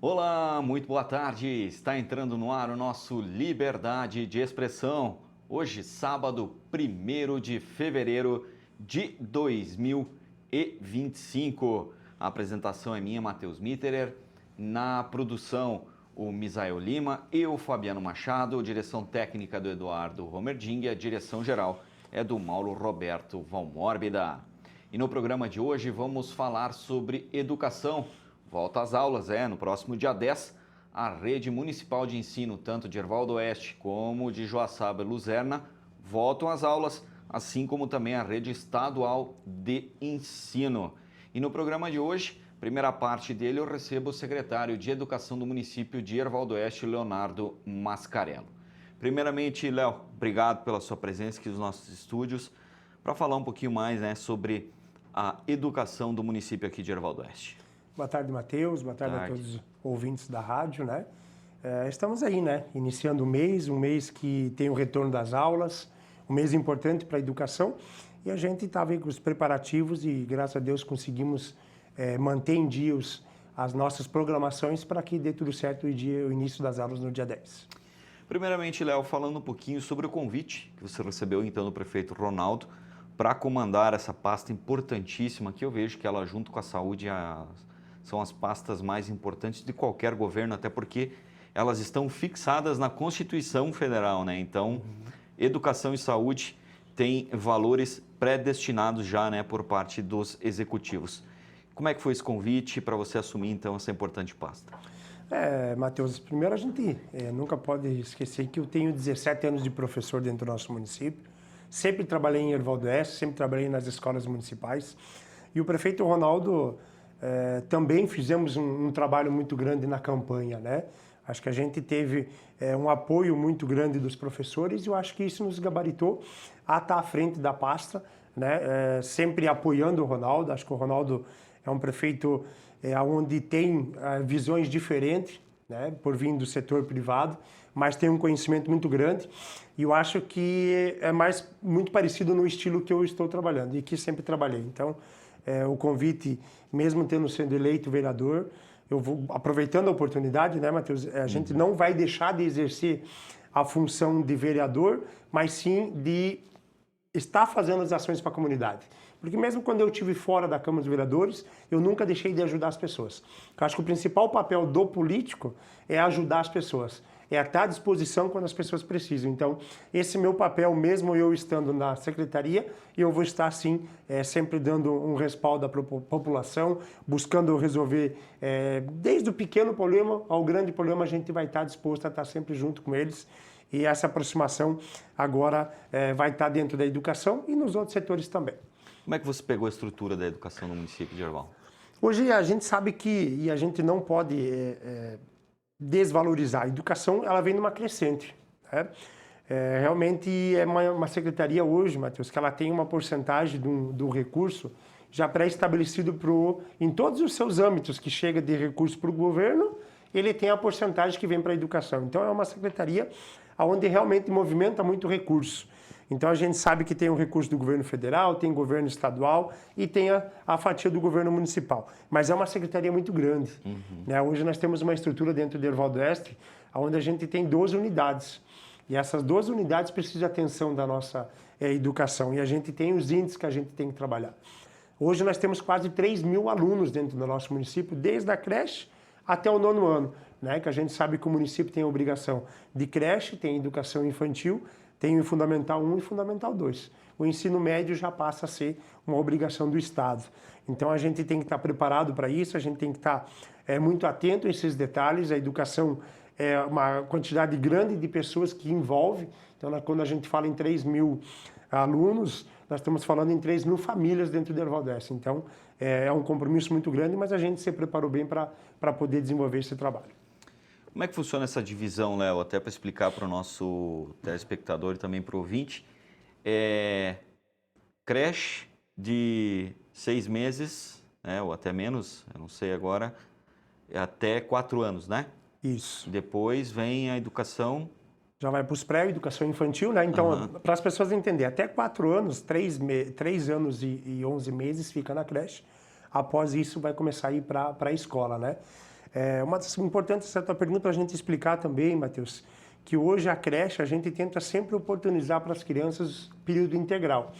Olá, muito boa tarde. Está entrando no ar o nosso Liberdade de Expressão. Hoje, sábado, 1º de fevereiro de 2025. A apresentação é minha, Matheus Mitterer. Na produção, o Misael Lima e o Fabiano Machado. Direção técnica do Eduardo Romerding e a direção geral é do Mauro Roberto Valmórbida. E no programa de hoje vamos falar sobre educação. Volta às aulas, no próximo dia 10, a rede municipal de ensino, tanto de Erval do Oeste como de Joaçaba e Luzerna, voltam às aulas, assim como também a rede estadual de ensino. E no programa de hoje, primeira parte dele, eu recebo o secretário de Educação do município de Erval do Oeste, Leonardo Mascarello. Primeiramente, Léo, obrigado pela sua presença aqui nos nossos estúdios, para falar um pouquinho mais sobre a educação do município aqui de Erval do Oeste. Boa tarde, Matheus. Boa tarde a todos os ouvintes da rádio, né? Estamos aí, né? Iniciando o mês, um mês que tem o retorno das aulas, um mês importante para a educação. E a gente estava aí com os preparativos e, graças a Deus, conseguimos manter em dia as nossas programações para que dê tudo certo o início das aulas no dia 10. Primeiramente, Léo, falando um pouquinho sobre o convite que você recebeu, então, do prefeito Ronaldo para comandar essa pasta importantíssima, que eu vejo que ela, junto com a saúde, são as pastas mais importantes de qualquer governo, até porque elas estão fixadas na Constituição Federal, né? Então, educação e saúde têm valores predestinados já, né, por parte dos executivos. Como é que foi esse convite para você assumir, então, essa importante pasta? Matheus, primeiro a gente nunca pode esquecer que eu tenho 17 anos de professor dentro do nosso município. Sempre trabalhei em Erval do Oeste, sempre trabalhei nas escolas municipais. E o prefeito Ronaldo... também fizemos um trabalho muito grande na campanha, né? Acho que a gente teve um apoio muito grande dos professores e eu acho que isso nos gabaritou a estar à frente da pasta, né? Sempre apoiando o Ronaldo. Acho que o Ronaldo é um prefeito onde tem visões diferentes, né? Por vir do setor privado, mas tem um conhecimento muito grande e eu acho que é muito parecido no estilo que eu estou trabalhando e que sempre trabalhei. Então, o convite, mesmo tendo sido eleito vereador, eu vou aproveitando a oportunidade, né, Matheus? A gente não vai deixar de exercer a função de vereador, mas sim de estar fazendo as ações para a comunidade. Porque mesmo quando eu estive fora da Câmara dos Vereadores, eu nunca deixei de ajudar as pessoas. Eu acho que o principal papel do político é ajudar as pessoas. É estar à disposição quando as pessoas precisam. Então, esse meu papel, mesmo eu estando na secretaria, eu vou estar, sim, sempre dando um respaldo à população, buscando resolver, desde o pequeno problema ao grande problema, a gente vai estar disposto a estar sempre junto com eles. E essa aproximação agora vai estar dentro da educação e nos outros setores também. Como é que você pegou a estrutura da educação no município de Erval? Hoje a gente sabe e a gente não pode desvalorizar. A educação, ela vem numa crescente, né? Realmente é uma secretaria hoje, Matheus, que ela tem uma porcentagem do recurso já pré-estabelecido em todos os seus âmbitos que chega de recurso para o governo, ele tem a porcentagem que vem para a educação. Então é uma secretaria onde realmente movimenta muito recurso. Então a gente sabe que tem o recurso do governo federal, tem governo estadual e tem a fatia do governo municipal. Mas é uma secretaria muito grande. Né? Hoje nós temos uma estrutura dentro do Erval do Oeste, onde a gente tem 12 unidades. E essas 12 unidades precisam de atenção da nossa educação. E a gente tem os índices que a gente tem que trabalhar. Hoje nós temos quase 3 mil alunos dentro do nosso município, desde a creche até o 9º ano. Né? Que a gente sabe que o município tem a obrigação de creche, tem educação infantil, tem o Fundamental 1 e Fundamental 2. O ensino médio já passa a ser uma obrigação do Estado. Então, a gente tem que estar preparado para isso, a gente tem que estar muito atento a esses detalhes. A educação é uma quantidade grande de pessoas que envolve. Então, quando a gente fala em 3 mil alunos, nós estamos falando em 3 mil famílias dentro do Erval do Oeste. Então, é um compromisso muito grande, mas a gente se preparou bem para poder desenvolver esse trabalho. Como é que funciona essa divisão, Léo? Até para explicar para o nosso telespectador e também para o ouvinte. Creche de 6 meses, né, ou até menos, eu não sei agora, até 4 anos, né? Isso. Depois vem a educação... Já vai para os pré-educação infantil, né? Então, para as pessoas entenderem, até 4 anos, 3 anos e 11 meses fica na creche. Após isso, vai começar a ir para a escola, né? Uma das importantes essa tua pergunta para a gente explicar também, Matheus, que hoje a creche a gente tenta sempre oportunizar para as crianças período integral.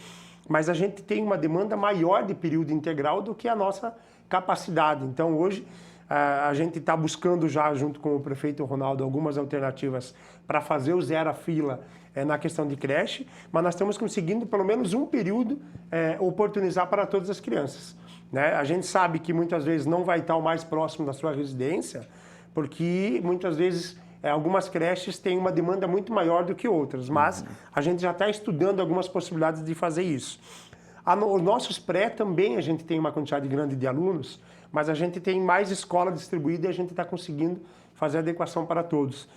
Mas a gente tem uma demanda maior de período integral do que a nossa capacidade. Então hoje a gente está buscando já, junto com o prefeito Ronaldo, algumas alternativas para fazer o zero a fila na questão de creche, mas nós estamos conseguindo pelo menos um período oportunizar para todas as crianças. Né? A gente sabe que muitas vezes não vai estar o mais próximo da sua residência, porque muitas vezes algumas creches têm uma demanda muito maior do que outras, mas a gente já está estudando algumas possibilidades de fazer isso. Os nossos pré também a gente tem uma quantidade grande de alunos, mas a gente tem mais escola distribuída e a gente está conseguindo fazer adequação para todos.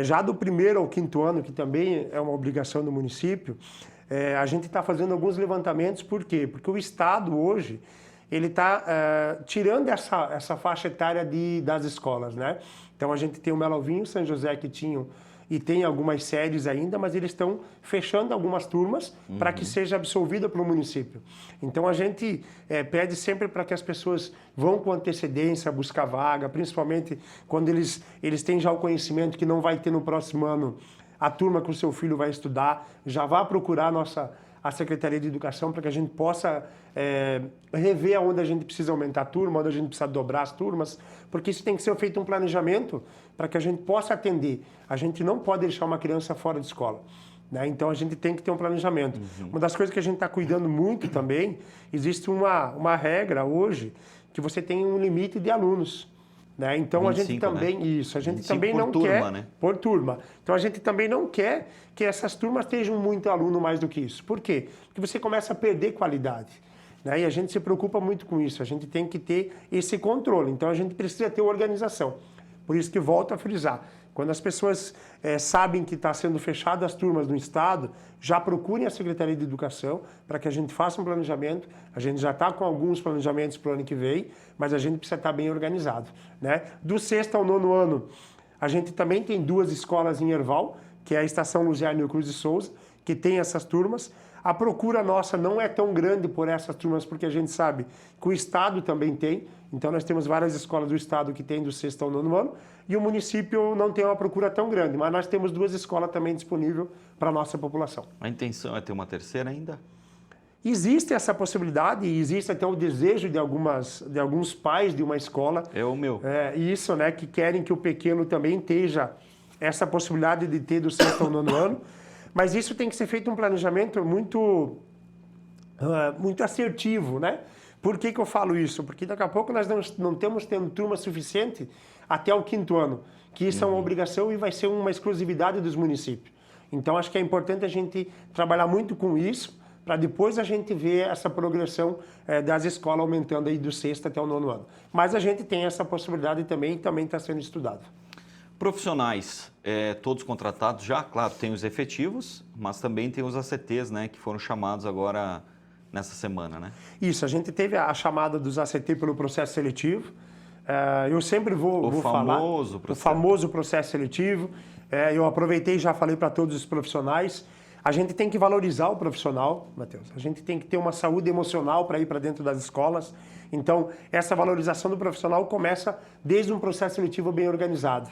Já do 1º ao 5º ano, que também é uma obrigação do município, a gente está fazendo alguns levantamentos. Por quê? Porque o Estado hoje ele está tirando essa faixa etária das escolas, né? Então a gente tem o Melovinho, São José que tinham e tem algumas séries ainda, mas eles estão fechando algumas turmas para que seja absorvida pelo município. Então a gente pede sempre para que as pessoas vão com antecedência buscar vaga, principalmente quando eles têm já o conhecimento que não vai ter no próximo ano a turma que o seu filho vai estudar, já vá procurar a Secretaria de Educação para que a gente possa rever onde a gente precisa aumentar a turma, onde a gente precisa dobrar as turmas, porque isso tem que ser feito um planejamento para que a gente possa atender. A gente não pode deixar uma criança fora de escola, né? Então a gente tem que ter um planejamento. Uma das coisas que a gente está cuidando muito também, existe uma regra hoje que você tem um limite de alunos. Né? Então 25, a gente também, né? isso, a gente também não turma, quer, né? por turma. Então a gente também não quer que essas turmas tenham muito aluno mais do que isso. Por quê? Porque você começa a perder qualidade. Né? E a gente se preocupa muito com isso, a gente tem que ter esse controle. Então a gente precisa ter organização. Por isso que volto a frisar. Quando as pessoas sabem que está sendo fechado as turmas no Estado, já procurem a Secretaria de Educação para que a gente faça um planejamento. A gente já está com alguns planejamentos para o ano que vem, mas a gente precisa estar bem organizado. Né? Do 6º ao 9º ano, a gente também tem 2 escolas em Herval, que é a Estação Luziano Cruz de Souza, que tem essas turmas. A procura nossa não é tão grande por essas turmas, porque a gente sabe que o Estado também tem. Então, nós temos várias escolas do Estado que tem do 6º ao 9º ano, e o município não tem uma procura tão grande, mas nós temos 2 escolas também disponíveis para a nossa população. A intenção é ter uma terceira ainda? Existe essa possibilidade, e existe até o desejo de alguns pais de uma escola. É o meu. Isso, né, que querem que o pequeno também esteja essa possibilidade de ter do 6º ao 9º ano. Mas isso tem que ser feito um planejamento muito assertivo, né? Por que eu falo isso? Porque daqui a pouco nós não temos tendo turma suficiente até o 5º ano, que isso é uma obrigação e vai ser uma exclusividade dos municípios. Então acho que é importante a gente trabalhar muito com isso, para depois a gente ver essa progressão das escolas aumentando aí do 6º até o 9º ano. Mas a gente tem essa possibilidade também e também está sendo estudado. Profissionais, todos contratados já, claro, tem os efetivos, mas também tem os ACTs, né, que foram chamados agora nessa semana, né? Isso, a gente teve a chamada dos ACT pelo processo seletivo. Eu sempre vou falar o famoso processo seletivo. Eu aproveitei e já falei para todos os profissionais. A gente tem que valorizar o profissional, Matheus. A gente tem que ter uma saúde emocional para ir para dentro das escolas. Então, essa valorização do profissional começa desde um processo seletivo bem organizado.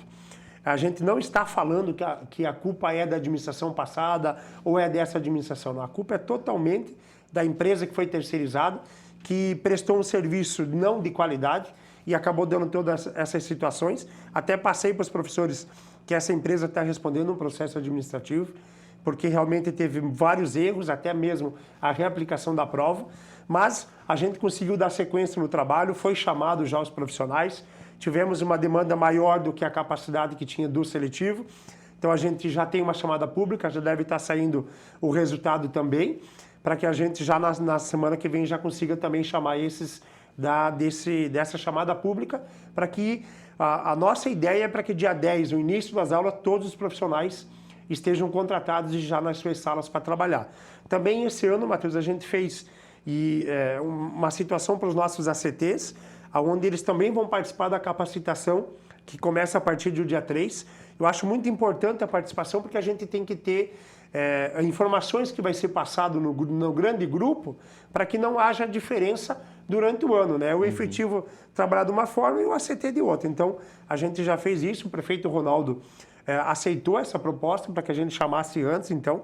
A gente não está falando que a culpa é da administração passada ou é dessa administração. Não, a culpa é totalmente da empresa que foi terceirizada, que prestou um serviço não de qualidade e acabou dando todas essas situações. Até passei para os professores que essa empresa está respondendo um processo administrativo, porque realmente teve vários erros, até mesmo a reaplicação da prova, mas a gente conseguiu dar sequência no trabalho, foi chamado já os profissionais, tivemos uma demanda maior do que a capacidade que tinha do seletivo, então a gente já tem uma chamada pública, já deve estar saindo o resultado também, para que a gente já na semana que vem já consiga também chamar esses dessa chamada pública, para que a nossa ideia é para que dia 10, no início das aulas, todos os profissionais estejam contratados e já nas suas salas para trabalhar. Também esse ano, Matheus, a gente fez uma situação para os nossos ACTs, onde eles também vão participar da capacitação, que começa a partir do dia 3. Eu acho muito importante a participação, porque a gente tem que ter informações que vai ser passado no grande grupo, para que não haja diferença durante o ano, né? O efetivo trabalhar de uma forma e o ACT de outra. Então, a gente já fez isso, o prefeito Ronaldo aceitou essa proposta para que a gente chamasse antes, então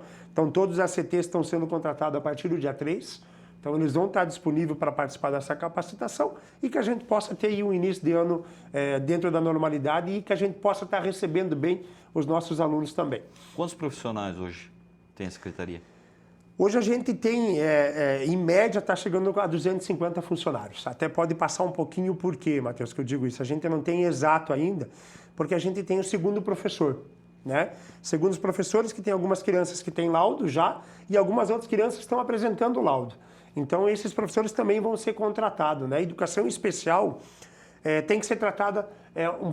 todos os ACTs estão sendo contratados a partir do dia 3, então eles vão estar disponíveis para participar dessa capacitação e que a gente possa ter aí um início de ano dentro da normalidade e que a gente possa estar recebendo bem os nossos alunos também. Quantos profissionais hoje tem a secretaria? Hoje a gente tem, em média, está chegando a 250 funcionários. Até pode passar um pouquinho por quê, Matheus, que eu digo isso. A gente não tem exato ainda, porque a gente tem o segundo professor, né? Segundo os professores, que tem algumas crianças que têm laudo já e algumas outras crianças estão apresentando o laudo. Então, esses professores também vão ser contratados, né? Educação especial tem que ser tratada um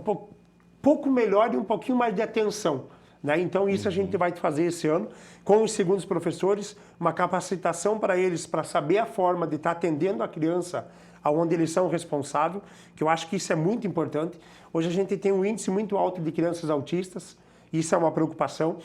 pouco melhor e um pouquinho mais de atenção. Né? Então, isso a gente vai fazer esse ano com os segundos professores, uma capacitação para eles, para saber a forma de estar atendendo a criança aonde eles são responsáveis, que eu acho que isso é muito importante. Hoje a gente tem um índice muito alto de crianças autistas, isso é uma preocupação.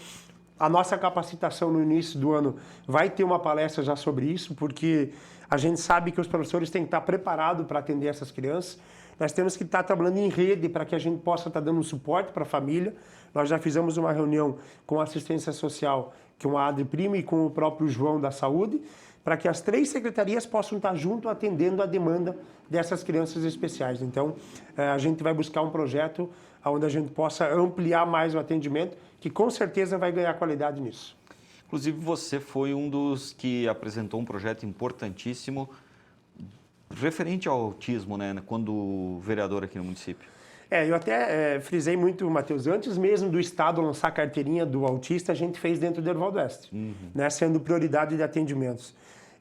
A nossa capacitação no início do ano vai ter uma palestra já sobre isso, porque a gente sabe que os professores têm que estar preparados para atender essas crianças. Nós temos que estar trabalhando em rede para que a gente possa estar dando um suporte para a família. Nós já fizemos uma reunião com a assistência social, com a Adri Prima e com o próprio João da Saúde, para que as 3 secretarias possam estar junto atendendo a demanda dessas crianças especiais. Então, a gente vai buscar um projeto onde a gente possa ampliar mais o atendimento, que com certeza vai ganhar qualidade nisso. Inclusive, você foi um dos que apresentou um projeto importantíssimo referente ao autismo, né, quando vereador aqui no município. Eu até frisei muito, Matheus, antes mesmo do Estado lançar a carteirinha do autista, a gente fez dentro do Ervaldo Oeste, né, sendo prioridade de atendimentos.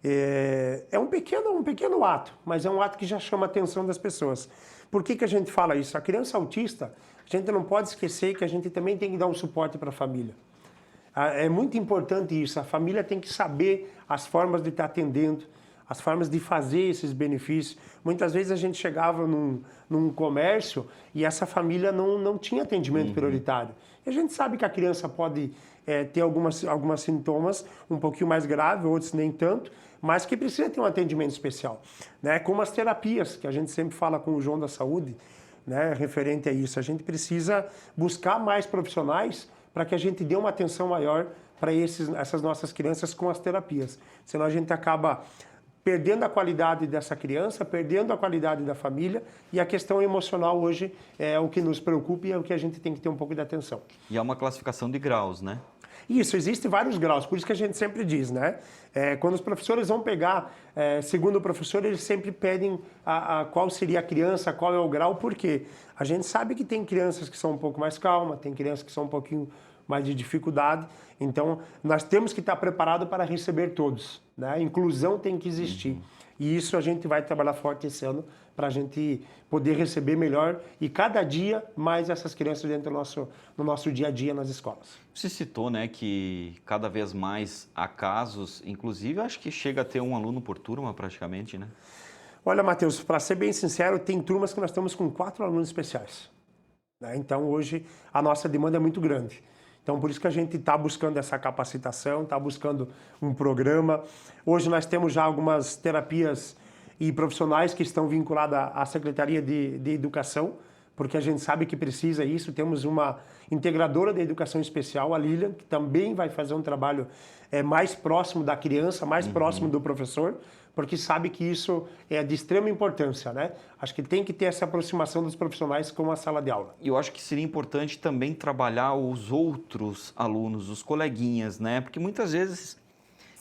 É um pequeno ato, mas é um ato que já chama a atenção das pessoas. Por que a gente fala isso? A criança autista, a gente não pode esquecer que a gente também tem que dar um suporte para a família. É muito importante isso, a família tem que saber as formas de estar atendendo, as formas de fazer esses benefícios. Muitas vezes a gente chegava num comércio e essa família não tinha atendimento prioritário. E a gente sabe que a criança pode ter alguns sintomas um pouquinho mais graves, outros nem tanto, mas que precisa ter um atendimento especial. Né? Como as terapias, que a gente sempre fala com o João da Saúde, né, referente a isso. A gente precisa buscar mais profissionais para que a gente dê uma atenção maior para essas nossas crianças com as terapias. Senão a gente acaba perdendo a qualidade dessa criança, perdendo a qualidade da família, e a questão emocional hoje é o que nos preocupa e é o que a gente tem que ter um pouco de atenção. E há uma classificação de graus, né? Isso, existem vários graus, por isso que a gente sempre diz, né? Quando os professores vão pegar, segundo o professor, eles sempre pedem qual seria a criança, qual é o grau, porque a gente sabe que tem crianças que são um pouco mais calmas, tem crianças que são um pouquinho mais de dificuldade, então nós temos que estar preparados para receber todos, né? A inclusão tem que existir. E isso a gente vai trabalhar forte esse ano para a gente poder receber melhor e cada dia mais essas crianças dentro do nosso dia a dia nas escolas. Você citou, né, que cada vez mais há casos, inclusive acho que chega a ter um aluno por turma praticamente, né? Olha, Matheus, para ser bem sincero, tem turmas que nós estamos com 4 alunos especiais. Né? Então hoje a nossa demanda é muito grande. Então, por isso que a gente está buscando essa capacitação, está buscando um programa. Hoje nós temos já algumas terapias e profissionais que estão vinculados à Secretaria de Educação, porque a gente sabe que precisa isso. Temos uma integradora da educação especial, a Lilian, que também vai fazer um trabalho mais próximo da criança, mais próximo do professor, porque sabe que isso é de extrema importância, né? Acho que tem que ter essa aproximação dos profissionais com a sala de aula. E eu acho que seria importante também trabalhar os outros alunos, os coleguinhas, né? Porque muitas vezes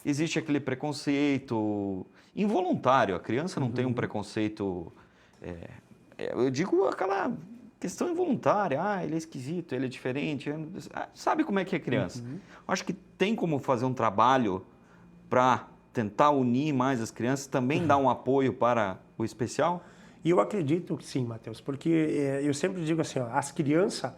existe aquele preconceito involuntário. A criança não tem um preconceito... eu digo aquela questão involuntária. Ele é esquisito, ele é diferente. Sabe como é que é criança? Acho que tem como fazer um trabalho para tentar unir mais as crianças, também dar um apoio para o especial? E eu acredito que sim, Matheus, porque eu sempre digo assim, as crianças,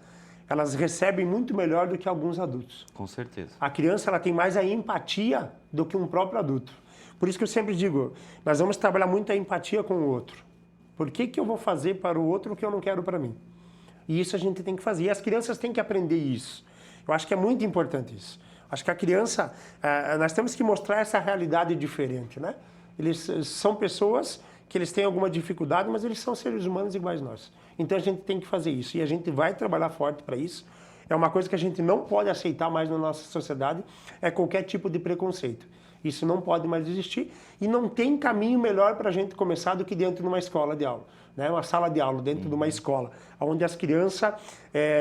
elas recebem muito melhor do que alguns adultos. Com certeza. A criança, ela tem mais a empatia do que um próprio adulto. Por isso que eu sempre digo, nós vamos trabalhar muito a empatia com o outro. Por que eu vou fazer para o outro o que eu não quero para mim? E isso a gente tem que fazer. E as crianças têm que aprender isso. Eu acho que é muito importante isso. Acho que a criança, nós temos que mostrar essa realidade diferente, né? Eles são pessoas que eles têm alguma dificuldade, mas eles são seres humanos iguais a nós. Então a gente tem que fazer isso e a gente vai trabalhar forte para isso. É uma coisa que a gente não pode aceitar mais na nossa sociedade, é qualquer tipo de preconceito. Isso não pode mais existir e não tem caminho melhor para a gente começar do que dentro de uma escola de aula, né? Uma sala de aula dentro de uma escola, onde as crianças,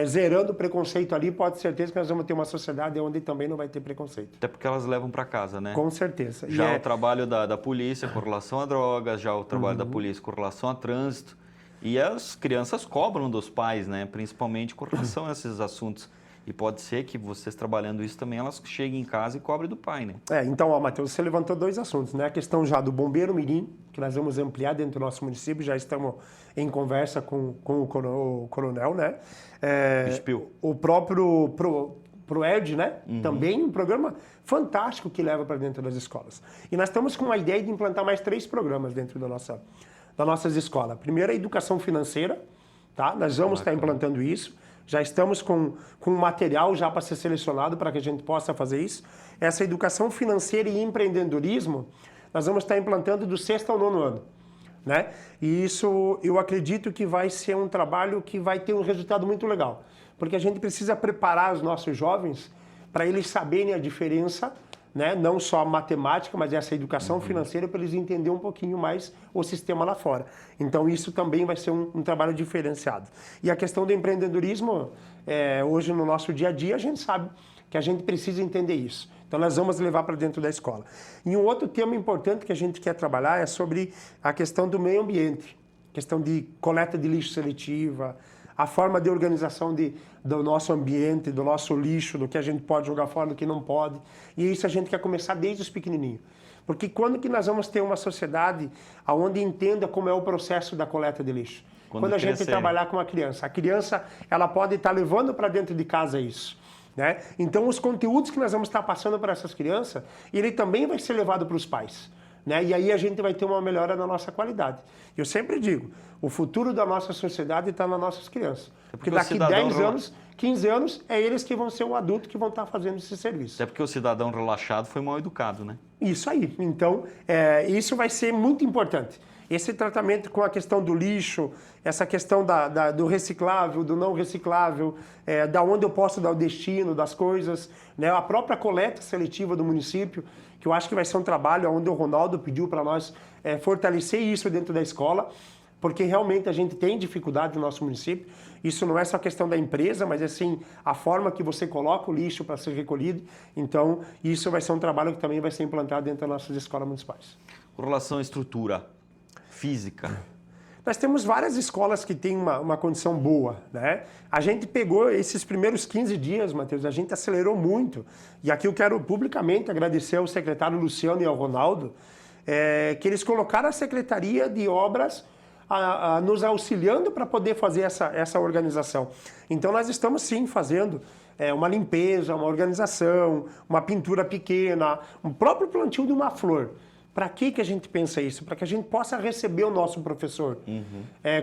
zerando o preconceito ali, pode ter certeza que nós vamos ter uma sociedade onde também não vai ter preconceito. Até porque elas levam para casa, né? Com certeza. Já o trabalho da polícia com relação a drogas, já o trabalho da polícia com relação a trânsito. E as crianças cobram dos pais, né? Principalmente com relação a esses assuntos. E pode ser que vocês trabalhando isso também, elas cheguem em casa e cobrem do pai, né? Então, Matheus, você levantou 2 assuntos, né? A questão já do bombeiro mirim, que nós vamos ampliar dentro do nosso município, já estamos em conversa com o coronel, né? O próprio ProEd, né? Também um programa fantástico que leva para dentro das escolas. E nós estamos com a ideia de implantar mais 3 programas dentro das nossas escolas. Primeiro, a educação financeira, tá? Nós vamos estar implantando isso. Já estamos com material já para ser selecionado para que a gente possa fazer isso. Essa educação financeira e empreendedorismo, nós vamos estar implantando do 6º ao 9º ano, né? E isso eu acredito que vai ser um trabalho que vai ter um resultado muito legal, porque a gente precisa preparar os nossos jovens para eles saberem a diferença, né? Não só a matemática, mas essa educação financeira para eles entenderem um pouquinho mais o sistema lá fora. Então isso também vai ser um trabalho diferenciado. E a questão do empreendedorismo, hoje no nosso dia a dia, a gente sabe que a gente precisa entender isso. Então nós vamos levar para dentro da escola. E um outro tema importante que a gente quer trabalhar é sobre a questão do meio ambiente, questão de coleta de lixo seletiva, a forma de organização do nosso ambiente, do nosso lixo, do que a gente pode jogar fora, do que não pode. E isso a gente quer começar desde os pequenininhos. Porque quando que nós vamos ter uma sociedade onde entenda como é o processo da coleta de lixo? Quando a gente trabalhar com a criança ela pode estar levando para dentro de casa isso, né? Então os conteúdos que nós vamos estar passando para essas crianças, ele também vai ser levado para os pais, né? E aí a gente vai ter uma melhora na nossa qualidade. Eu sempre digo, o futuro da nossa sociedade está nas nossas crianças. Porque daqui 10 anos, 15 anos, é eles que vão ser o adulto que vão estar fazendo esse serviço. Até porque o cidadão relaxado foi mal educado, né? Isso aí. Então, isso vai ser muito importante. Esse tratamento com a questão do lixo, essa questão do reciclável, do não reciclável, da onde eu posso dar o destino das coisas, né? A própria coleta seletiva do município, que eu acho que vai ser um trabalho onde o Ronaldo pediu para nós fortalecer isso dentro da escola, porque realmente a gente tem dificuldade no nosso município. Isso não é só questão da empresa, mas assim, a forma que você coloca o lixo para ser recolhido. Então, isso vai ser um trabalho que também vai ser implantado dentro das nossas escolas municipais. Com relação à estrutura física, nós temos várias escolas que têm uma condição boa, né? A gente pegou esses primeiros 15 dias, Matheus, a gente acelerou muito. E aqui eu quero publicamente agradecer ao secretário Luciano e ao Ronaldo, que eles colocaram a Secretaria de Obras nos auxiliando para poder fazer essa organização. Então nós estamos sim fazendo uma limpeza, uma organização, uma pintura pequena, um próprio plantio de uma flor. Para que a gente pensa isso? Para que a gente possa receber o nosso professor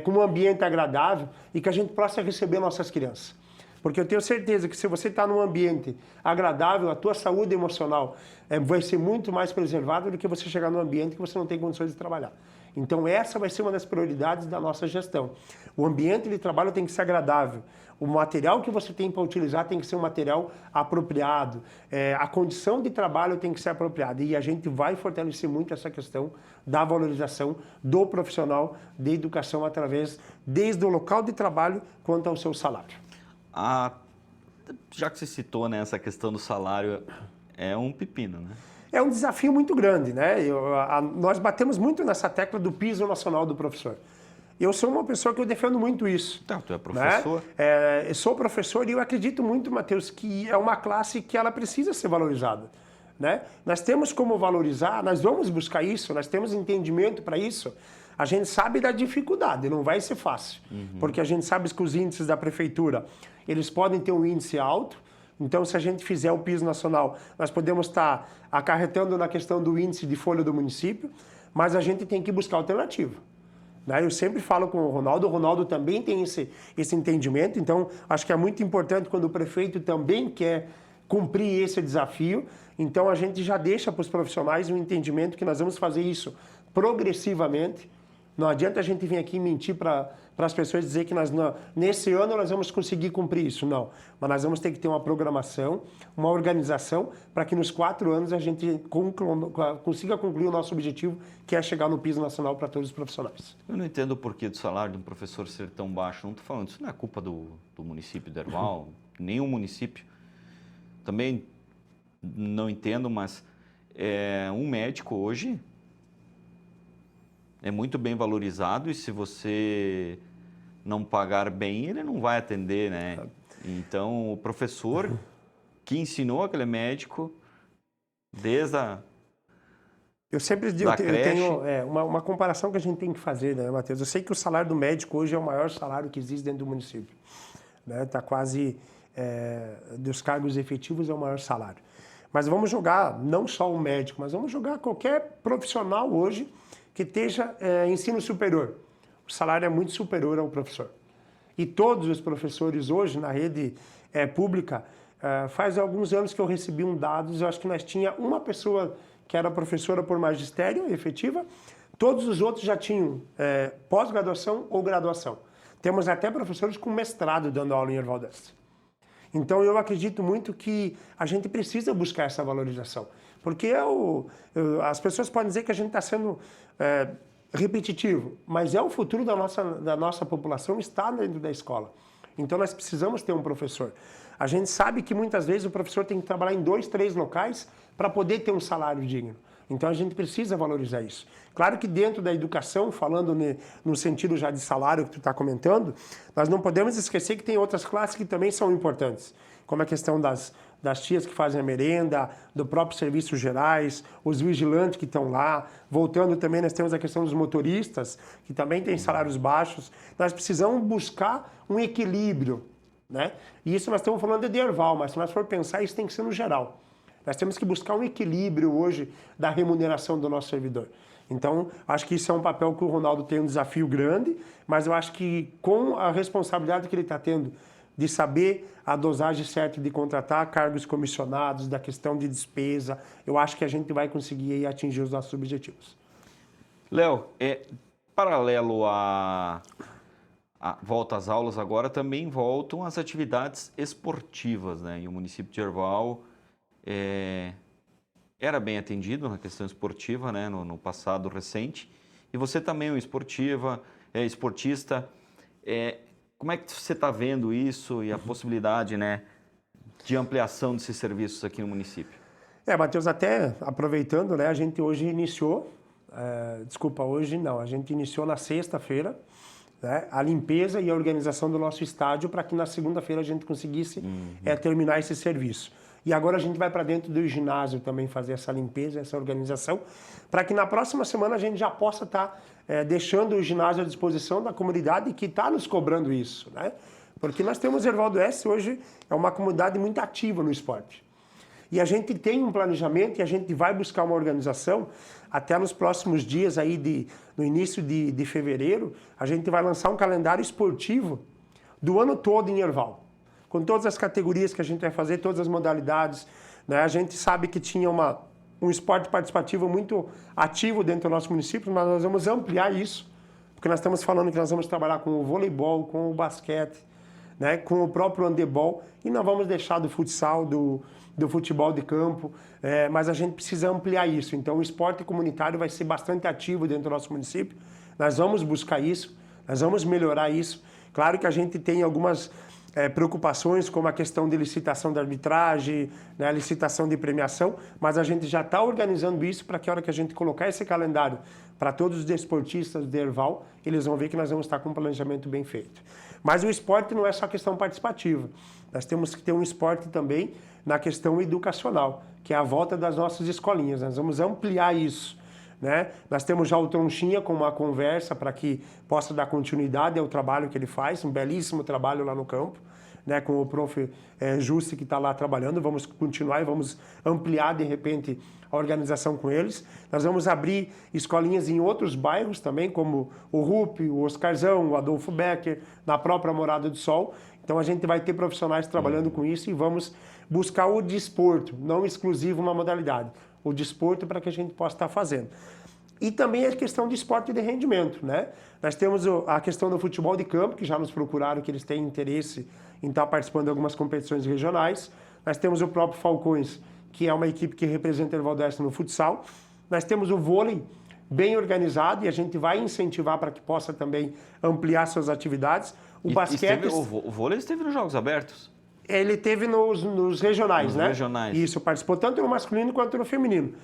com um ambiente agradável e que a gente possa receber nossas crianças. Porque eu tenho certeza que se você está num ambiente agradável, a tua saúde emocional vai ser muito mais preservada do que você chegar num ambiente que você não tem condições de trabalhar. Então essa vai ser uma das prioridades da nossa gestão. O ambiente de trabalho tem que ser agradável. O material que você tem para utilizar tem que ser um material apropriado. A condição de trabalho tem que ser apropriada. E a gente vai fortalecer muito essa questão da valorização do profissional de educação através, desde o local de trabalho quanto ao seu salário. Já que você citou, né, essa questão do salário, é um pepino, né? É um desafio muito grande, né? Nós batemos muito nessa tecla do piso nacional do professor. Eu sou uma pessoa que eu defendo muito isso. Então, tu é professor? Né? Eu sou professor e eu acredito muito, Matheus, que é uma classe que ela precisa ser valorizada. Né? Nós temos como valorizar, nós vamos buscar isso, nós temos entendimento para isso. A gente sabe da dificuldade, não vai ser fácil. Porque a gente sabe que os índices da prefeitura, eles podem ter um índice alto. Então, se a gente fizer o piso nacional, nós podemos estar acarretando na questão do índice de folha do município, mas a gente tem que buscar alternativa. Eu sempre falo com o Ronaldo também tem esse entendimento, então acho que é muito importante quando o prefeito também quer cumprir esse desafio, então a gente já deixa para os profissionais um entendimento que nós vamos fazer isso progressivamente, Não adianta a gente vir aqui mentir para as pessoas dizer que nesse ano nós vamos conseguir cumprir isso. Não. Mas nós vamos ter que ter uma programação, uma organização, para que nos 4 anos a gente consiga concluir o nosso objetivo, que é chegar no piso nacional para todos os profissionais. Eu não entendo o porquê do salário de um professor ser tão baixo. Não estou falando, isso não é culpa do município de Herval, nenhum município. Também não entendo, mas um médico hoje é muito bem valorizado e se você não pagar bem, ele não vai atender, né? Então, o professor que ensinou aquele médico desde a Eu sempre digo, eu tenho uma comparação que a gente tem que fazer, né, Matheus? Eu sei que o salário do médico hoje é o maior salário que existe dentro do município. Está quase, dos cargos efetivos, é o maior salário. Mas vamos jogar não só o médico, mas vamos jogar qualquer profissional hoje que esteja ensino superior. O salário é muito superior ao professor. E todos os professores hoje na rede pública, faz alguns anos que eu recebi dados, eu acho que nós tinha uma pessoa que era professora por magistério efetiva, todos os outros já tinham pós-graduação ou graduação. Temos até professores com mestrado dando aula em Herval do Oeste. Então eu acredito muito que a gente precisa buscar essa valorização. Porque as pessoas podem dizer que a gente está sendo repetitivo, mas o futuro da nossa população está dentro da escola. Então nós precisamos ter um professor. A gente sabe que muitas vezes o professor tem que trabalhar em 2, 3 locais para poder ter um salário digno. Então a gente precisa valorizar isso. Claro que dentro da educação, falando no sentido já de salário que tu está comentando, nós não podemos esquecer que tem outras classes que também são importantes, como a questão das tias que fazem a merenda, do próprio serviços gerais, os vigilantes que estão lá. Voltando também, nós temos a questão dos motoristas, que também têm salários baixos. Nós precisamos buscar um equilíbrio, né? E isso nós estamos falando de Herval, mas se nós for pensar, isso tem que ser no geral. Nós temos que buscar um equilíbrio hoje da remuneração do nosso servidor. Então, acho que isso é um papel que o Ronaldo tem um desafio grande, mas eu acho que com a responsabilidade que ele está tendo de saber a dosagem certa de contratar cargos comissionados, da questão de despesa, eu acho que a gente vai conseguir atingir os nossos objetivos. Léo, paralelo à volta às aulas agora, também voltam as atividades esportivas, né? E o município de Herval era bem atendido na questão esportiva, né? No passado recente. E você também é um esportista. Como é que você está vendo isso e a possibilidade, né, de ampliação desses serviços aqui no município? Matheus, até aproveitando, né, a gente hoje iniciou, a gente iniciou na sexta-feira, né, a limpeza e a organização do nosso estádio para que na segunda-feira a gente conseguisse terminar esse serviço. E agora a gente vai para dentro do ginásio também fazer essa limpeza, essa organização, para que na próxima semana a gente já possa estar deixando o ginásio à disposição da comunidade que está nos cobrando isso, né? Porque nós temos Herval do Oeste hoje, é uma comunidade muito ativa no esporte. E a gente tem um planejamento e a gente vai buscar uma organização até nos próximos dias aí no início de fevereiro, a gente vai lançar um calendário esportivo do ano todo em Herval, com todas as categorias que a gente vai fazer, todas as modalidades, né? A gente sabe que tinha um esporte participativo muito ativo dentro do nosso município, mas nós vamos ampliar isso, porque nós estamos falando que nós vamos trabalhar com o voleibol, com o basquete, né, com o próprio handebol, e não vamos deixar do futsal, do futebol de campo, mas a gente precisa ampliar isso. Então o esporte comunitário vai ser bastante ativo dentro do nosso município, nós vamos buscar isso, nós vamos melhorar isso. Claro que a gente tem algumas preocupações como a questão de licitação de arbitragem, né, licitação de premiação, mas a gente já está organizando isso para que a hora que a gente colocar esse calendário para todos os desportistas de Herval, eles vão ver que nós vamos estar com um planejamento bem feito. Mas o esporte não é só questão participativa, nós temos que ter um esporte também na questão educacional, que é a volta das nossas escolinhas, nós vamos ampliar isso. Né? Nós temos já o Tronchinha com uma conversa para que possa dar continuidade ao trabalho que ele faz, um belíssimo trabalho lá no campo, né? Com o prof. Justi que está lá trabalhando, vamos continuar e vamos ampliar de repente a organização com eles. Nós vamos abrir escolinhas em outros bairros também, como o RUP, o Oscarzão, o Adolfo Becker, na própria Morada do Sol. Então a gente vai ter profissionais trabalhando com isso e vamos buscar o desporto, não exclusivo uma modalidade. O desporto para que a gente possa estar fazendo. E também a questão de esporte de rendimento, né? Nós temos a questão do futebol de campo, que já nos procuraram, que eles têm interesse em estar participando de algumas competições regionais. Nós temos o próprio Falcões, que é uma equipe que representa o Ervaldo Oeste no futsal. Nós temos o vôlei bem organizado e a gente vai incentivar para que possa também ampliar suas atividades. O basquete... O vôlei esteve nos Jogos Abertos? Ele teve nos regionais, né? Regionais. Isso, participou tanto no masculino quanto no feminino.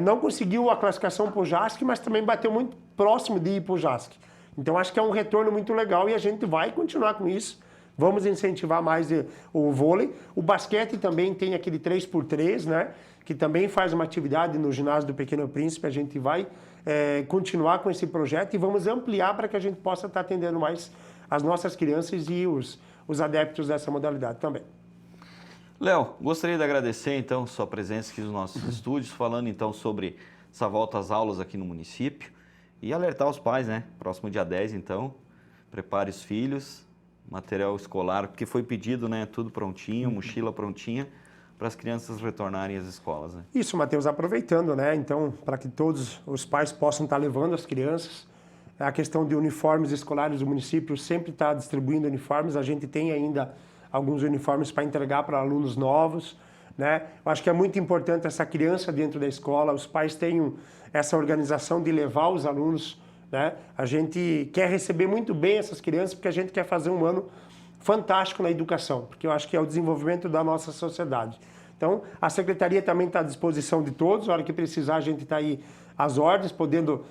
Não conseguiu a classificação para o JASC, mas também bateu muito próximo de ir para o JASC. Então acho que é um retorno muito legal e a gente vai continuar com isso. Vamos incentivar mais o vôlei. O basquete também tem aquele 3x3, né? Que também faz uma atividade no ginásio do Pequeno Príncipe. A gente vai continuar com esse projeto e vamos ampliar para que a gente possa estar atendendo mais as nossas crianças e os adeptos dessa modalidade também. Léo, gostaria de agradecer então sua presença aqui nos nossos estúdios, falando então sobre essa volta às aulas aqui no município e alertar os pais, né? Próximo dia 10 então, prepare os filhos, material escolar, porque foi pedido, né? Tudo prontinho, mochila prontinha, para as crianças retornarem às escolas, né? Isso, Matheus, aproveitando, né? Então, para que todos os pais possam estar levando as crianças, a questão de uniformes escolares, o município sempre está distribuindo uniformes, a gente tem ainda alguns uniformes para entregar para alunos novos, né? Eu acho que é muito importante essa criança dentro da escola, os pais tenham essa organização de levar os alunos, né? A gente quer receber muito bem essas crianças porque a gente quer fazer um ano fantástico na educação, porque eu acho que é o desenvolvimento da nossa sociedade. Então, a Secretaria também está à disposição de todos, a hora que precisar a gente está aí às ordens, podendo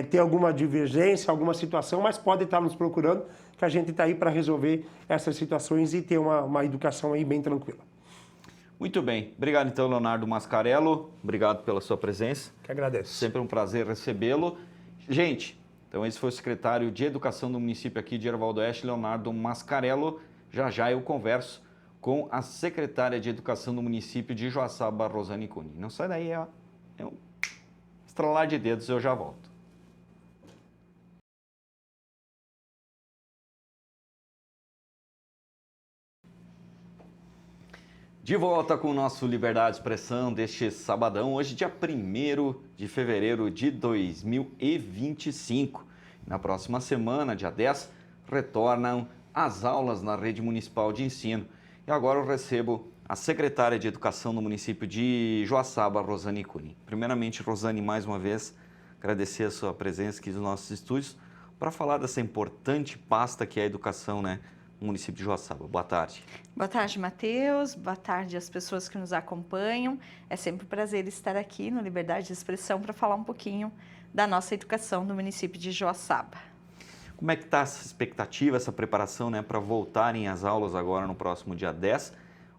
ter alguma divergência, alguma situação, mas pode estar nos procurando, que a gente está aí para resolver essas situações e ter uma educação aí bem tranquila. Muito bem. Obrigado então, Leonardo Mascarello. Obrigado pela sua presença. Que agradeço. Sempre um prazer recebê-lo. Gente, então esse foi o secretário de Educação do município aqui de Ervaldo Oeste, Leonardo Mascarello. Já eu converso com a secretária de Educação do município de Joaçaba, Rosane Cunha. Não sai daí, é um estralar de dedos, eu já volto. De volta com o nosso Liberdade de Expressão deste sabadão, hoje dia 1º de fevereiro de 2025. Na próxima semana, dia 10, retornam as aulas na rede municipal de ensino. E agora eu recebo a secretária de Educação do município de Joaçaba, Rosane Cunha. Primeiramente, Rosane, mais uma vez, agradecer a sua presença aqui nos nossos estúdios para falar dessa importante pasta que é a educação, né, no município de Joaçaba. Boa tarde. Boa tarde, Matheus. Boa tarde às pessoas que nos acompanham. É sempre um prazer estar aqui no Liberdade de Expressão para falar um pouquinho da nossa educação no município de Joaçaba. Como é que está essa expectativa, essa preparação, né, para voltarem às aulas agora no próximo dia 10?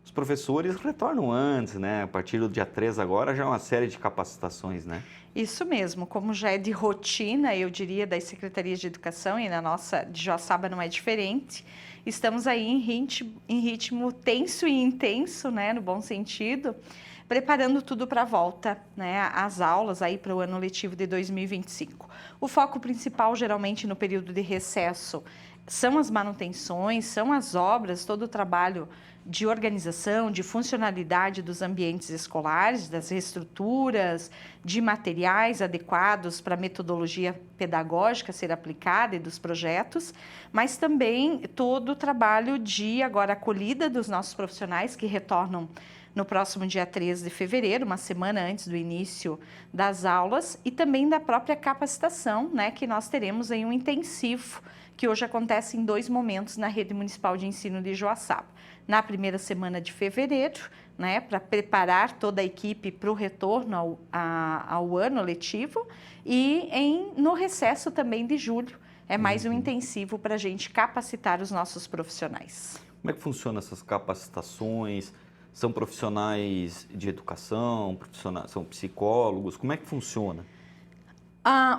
Os professores retornam antes, né? A partir do dia 3 agora já é uma série de capacitações, né? Isso mesmo, como já é de rotina, eu diria, das secretarias de educação e na nossa de Joaçaba não é diferente. Estamos aí em ritmo tenso e intenso, né, no bom sentido, preparando tudo para a volta, né, às aulas aí para o ano letivo de 2025. O foco principal, geralmente no período de recesso, são as manutenções, são as obras, todo o trabalho de organização, de funcionalidade dos ambientes escolares, das reestruturas, de materiais adequados para a metodologia pedagógica ser aplicada e dos projetos, mas também todo o trabalho de agora acolhida dos nossos profissionais que retornam no próximo dia 13 de fevereiro, uma semana antes do início das aulas, e também da própria capacitação, né, que nós teremos em um intensivo, que hoje acontece em 2 momentos na Rede Municipal de Ensino de Joaçaba. Na primeira semana de fevereiro, né, para preparar toda a equipe para o retorno ao ano letivo, e no recesso também de julho. É mais um intensivo para a gente capacitar os nossos profissionais. Como é que funcionam essas capacitações? São profissionais de educação, são psicólogos? Como é que funciona?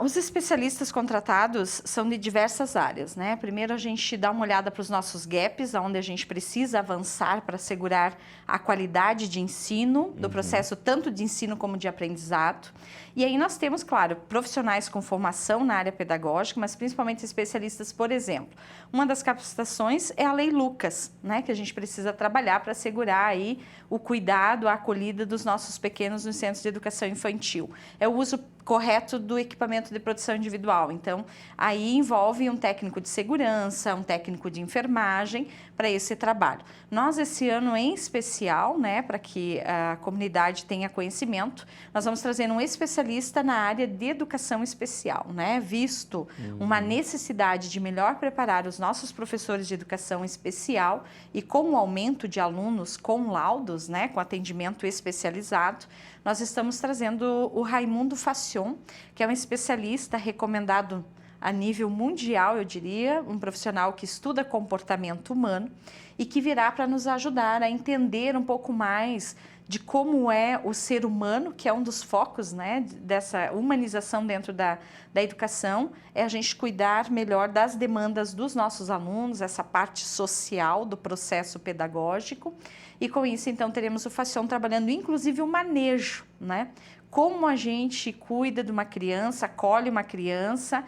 Os especialistas contratados são de diversas áreas, né? Primeiro a gente dá uma olhada para os nossos gaps, onde a gente precisa avançar para assegurar a qualidade de ensino, do processo tanto de ensino como de aprendizado. E aí nós temos, claro, profissionais com formação na área pedagógica, mas principalmente especialistas, por exemplo. Uma das capacitações é a Lei Lucas, né? Que a gente precisa trabalhar para assegurar aí o cuidado, a acolhida dos nossos pequenos nos centros de educação infantil. É o uso correto do equipamento de proteção individual. Então, aí envolve um técnico de segurança, um técnico de enfermagem para esse trabalho. Nós, esse ano em especial, né, para que a comunidade tenha conhecimento, nós vamos trazer um especialista na área de educação especial, né, visto uma necessidade de melhor preparar os nossos professores de educação especial e com o aumento de alunos com laudos, né, com atendimento especializado, nós estamos trazendo o Raimundo Facion, que é um especialista recomendado a nível mundial, eu diria, um profissional que estuda comportamento humano e que virá para nos ajudar a entender um pouco mais de como é o ser humano, que é um dos focos, né, dessa humanização dentro da educação, é a gente cuidar melhor das demandas dos nossos alunos, essa parte social do processo pedagógico. E com isso, então, teremos o Facion trabalhando inclusive o manejo, né? Como a gente cuida de uma criança, acolhe uma criança,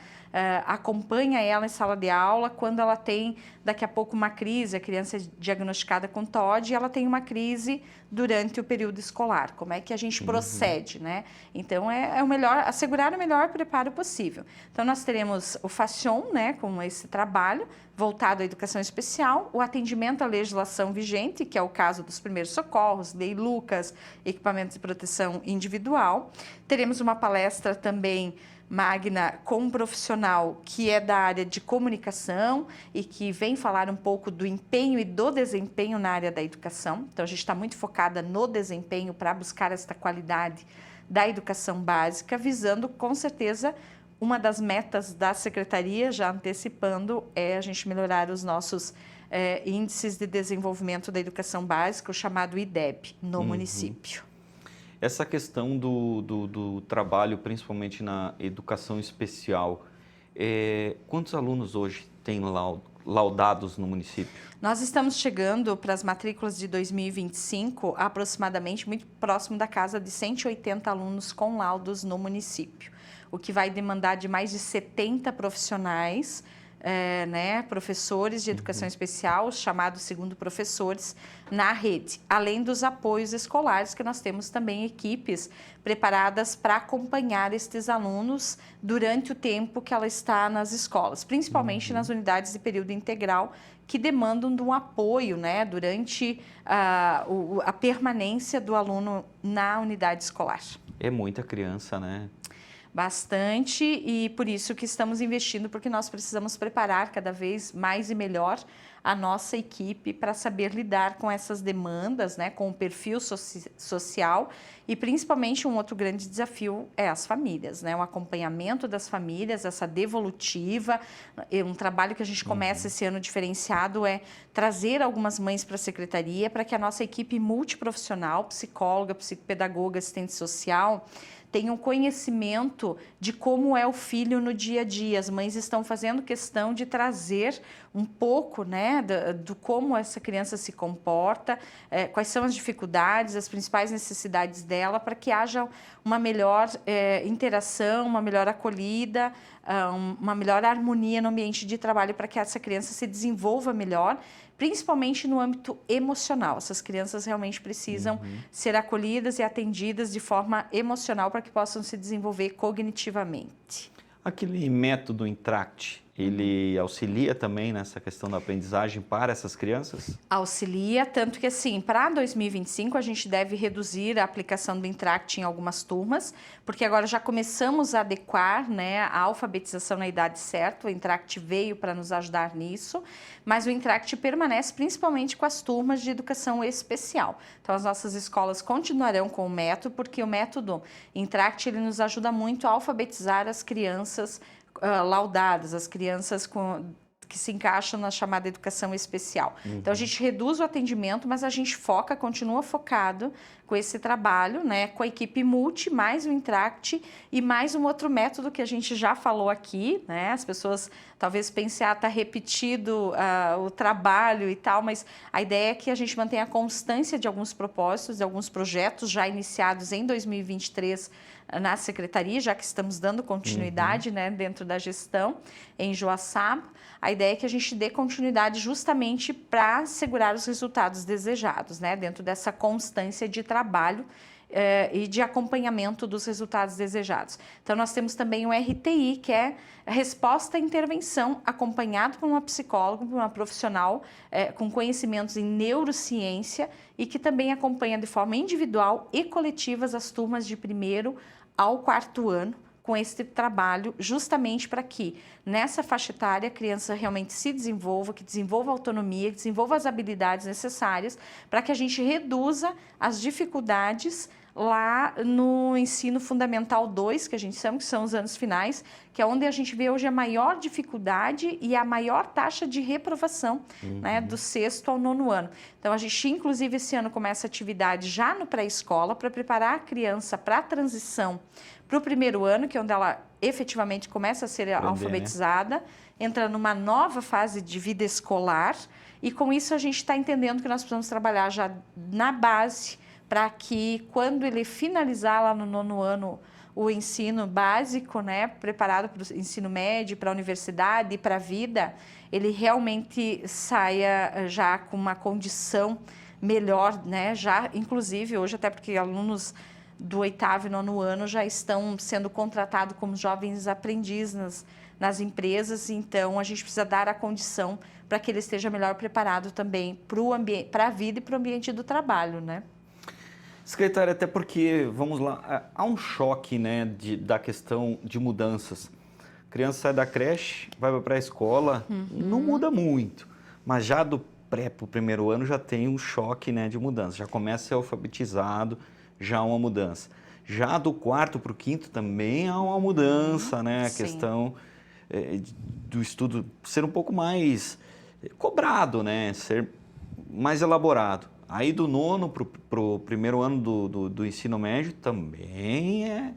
acompanha ela em sala de aula quando ela tem daqui a pouco uma crise, a criança é diagnosticada com TOD e ela tem uma crise durante o período escolar. Como é que a gente procede, né? Então, é o melhor, assegurar o melhor preparo possível. Então, nós teremos o Facion, né, com esse trabalho voltado à educação especial, o atendimento à legislação vigente, que é o caso dos primeiros socorros, Lei Lucas, equipamentos de proteção individual. Teremos uma palestra também magna com um profissional que é da área de comunicação e que vem falar um pouco do empenho e do desempenho na área da educação. Então, a gente está muito focada no desempenho para buscar esta qualidade da educação básica, visando, com certeza, uma das metas da Secretaria, já antecipando, é a gente melhorar os nossos índices de desenvolvimento da educação básica, o chamado IDEB, no município. Essa questão do trabalho, principalmente na educação especial, quantos alunos hoje têm laudados no município? Nós estamos chegando para as matrículas de 2025 aproximadamente muito próximo da casa de 180 alunos com laudos no município, o que vai demandar de mais de 70 profissionais, né, professores de educação especial, chamados segundo professores, na rede, além dos apoios escolares, que nós temos também equipes preparadas para acompanhar estes alunos durante o tempo que ela está nas escolas, principalmente nas unidades de período integral, que demandam de um apoio, né, durante a permanência do aluno na unidade escolar. É muita criança, né? Bastante, e por isso que estamos investindo, porque nós precisamos preparar cada vez mais e melhor a nossa equipe para saber lidar com essas demandas, né, com o perfil social e principalmente um outro grande desafio é as famílias, né, o acompanhamento das famílias, essa devolutiva, um trabalho que a gente começa esse ano diferenciado é trazer algumas mães para a secretaria para que a nossa equipe multiprofissional, psicóloga, psicopedagoga, assistente social, tenham conhecimento de como é o filho no dia a dia. As mães estão fazendo questão de trazer um pouco, né, do como essa criança se comporta, quais são as dificuldades, as principais necessidades dela, para que haja uma melhor interação, uma melhor acolhida, uma melhor harmonia no ambiente de trabalho, para que essa criança se desenvolva melhor, principalmente no âmbito emocional. Essas crianças realmente precisam ser acolhidas e atendidas de forma emocional para que possam se desenvolver cognitivamente. Aquele método Intract, ele auxilia também nessa questão da aprendizagem para essas crianças? Auxilia, tanto que assim, para 2025 a gente deve reduzir a aplicação do Intract em algumas turmas, porque agora já começamos a adequar, né, a alfabetização na idade certa, o Intract veio para nos ajudar nisso, mas o Intract permanece principalmente com as turmas de educação especial. Então as nossas escolas continuarão com o método, porque o método Intract ele nos ajuda muito a alfabetizar as crianças laudadas, as crianças que se encaixam na chamada educação especial. Então, a gente reduz o atendimento, mas a gente continua focado com esse trabalho, né, com a equipe multi, mais o Intract e mais um outro método que a gente já falou aqui, né, as pessoas talvez pensem, está repetido o trabalho e tal, mas a ideia é que a gente mantenha a constância de alguns propósitos, de alguns projetos já iniciados em 2023 na Secretaria, já que estamos dando continuidade, né, dentro da gestão em Joaçaba. A ideia é que a gente dê continuidade justamente para assegurar os resultados desejados, né, dentro dessa constância de trabalho e de acompanhamento dos resultados desejados. Então, nós temos também o RTI, que é a resposta à intervenção, acompanhado por uma psicóloga, por uma profissional com conhecimentos em neurociência e que também acompanha de forma individual e coletiva as turmas de 1º ao 4º ano, com esse trabalho, justamente para que nessa faixa etária a criança realmente se desenvolva, que desenvolva autonomia, que desenvolva as habilidades necessárias para que a gente reduza as dificuldades lá no ensino fundamental 2, que a gente chama, que são os anos finais, que é onde a gente vê hoje a maior dificuldade e a maior taxa de reprovação, né, do 6º ao 9º ano. Então, a gente, inclusive, esse ano começa a atividade já no pré-escola para preparar a criança para a transição para o 1º ano, que é onde ela efetivamente começa a ser alfabetizada, né? Entra numa nova fase de vida escolar e, com isso, a gente está entendendo que nós precisamos trabalhar já na base para que, quando ele finalizar lá no 9º ano o ensino básico, né, preparado para o ensino médio, para a universidade e para a vida, ele realmente saia já com uma condição melhor, né, já, inclusive, hoje, até porque alunos do 8º e 9º ano já estão sendo contratados como jovens aprendizes nas empresas, então a gente precisa dar a condição para que ele esteja melhor preparado também para a vida e para o ambiente do trabalho, né? Secretária, até porque, vamos lá, há um choque, né, da questão de mudanças. A criança sai da creche, vai para a escola, não muda muito, mas já do pré para o 1º ano já tem um choque, né, de mudança, já começa a ser alfabetizado, já há uma mudança. Já do 4º para o 5º também há uma mudança, né, a questão do estudo ser um pouco mais cobrado, né, ser mais elaborado. Aí do 9º para o 1º ano do ensino médio também é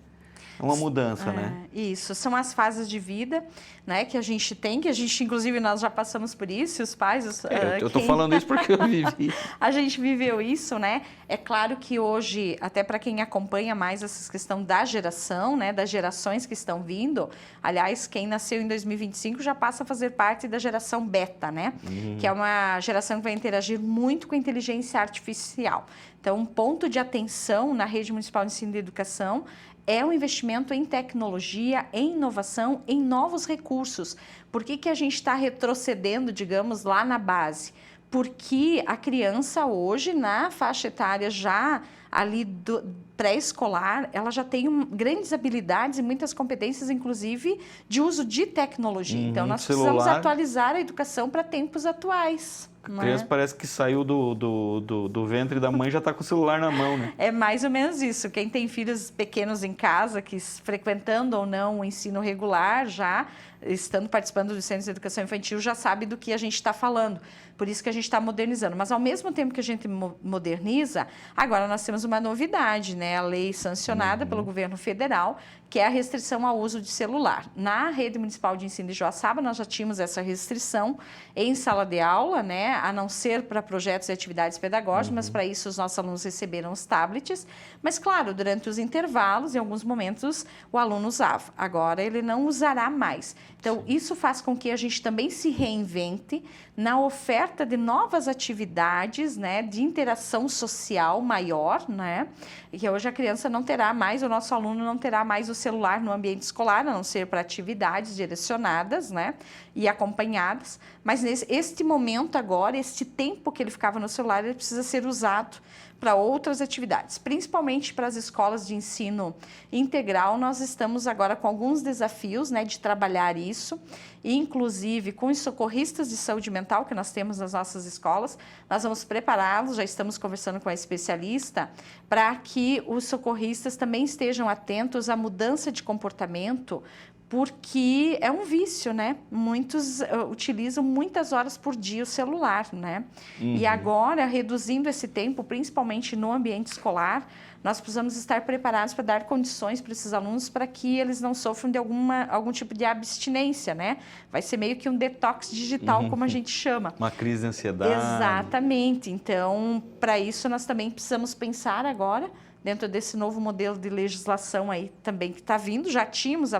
uma mudança, né? Isso, são as fases de vida, né, que a gente tem, que a gente, inclusive, nós já passamos por isso, os pais... eu estou falando isso porque eu vivi. A gente viveu isso, né? É claro que hoje, até para quem acompanha mais essa questão da geração, né, das gerações que estão vindo, aliás, quem nasceu em 2025 já passa a fazer parte da geração beta, né? Que é uma geração que vai interagir muito com a inteligência artificial. Então, um ponto de atenção na Rede Municipal de Ensino e Educação é o investimento em tecnologia, em inovação, em novos recursos. Por que a gente está retrocedendo, digamos, lá na base? Porque a criança hoje, na faixa etária já ali do pré-escolar, ela já tem grandes habilidades e muitas competências, inclusive, de uso de tecnologia. Então, nós precisamos atualizar a educação para tempos atuais. A criança parece que saiu do ventre da mãe e já está com o celular na mão, né? É mais ou menos isso. Quem tem filhos pequenos em casa, que frequentando ou não o ensino regular, já estando participando do Centro de Educação Infantil, já sabe do que a gente está falando. Por isso que a gente está modernizando. Mas, ao mesmo tempo que a gente moderniza, agora nós temos uma novidade, né? A lei sancionada pelo governo federal, que é a restrição ao uso de celular. Na Rede Municipal de Ensino de Joaçaba, nós já tínhamos essa restrição em sala de aula, né? A não ser para projetos e atividades pedagógicas, mas para isso os nossos alunos receberam os tablets. Mas, claro, durante os intervalos, em alguns momentos, o aluno usava. Agora, ele não usará mais. Então, isso faz com que a gente também se reinvente na oferta de novas atividades, né, de interação social maior, né, e que hoje a criança não terá mais, o nosso aluno não terá mais o celular no ambiente escolar, a não ser para atividades direcionadas, né, e acompanhadas, mas este momento agora, este tempo que ele ficava no celular, ele precisa ser usado para outras atividades, principalmente para as escolas de ensino integral. Nós estamos agora com alguns desafios, né, de trabalhar isso, inclusive com os socorristas de saúde mental que nós temos nas nossas escolas. Nós vamos prepará-los, já estamos conversando com a especialista, para que os socorristas também estejam atentos à mudança de comportamento, porque é um vício, né? Muitos utilizam muitas horas por dia o celular, né? E agora, reduzindo esse tempo, principalmente no ambiente escolar, nós precisamos estar preparados para dar condições para esses alunos para que eles não sofram de algum tipo de abstinência, né? Vai ser meio que um detox digital, como a gente chama. Uma crise de ansiedade. Exatamente. Então, para isso, nós também precisamos pensar agora, dentro desse novo modelo de legislação aí também que está vindo, já tínhamos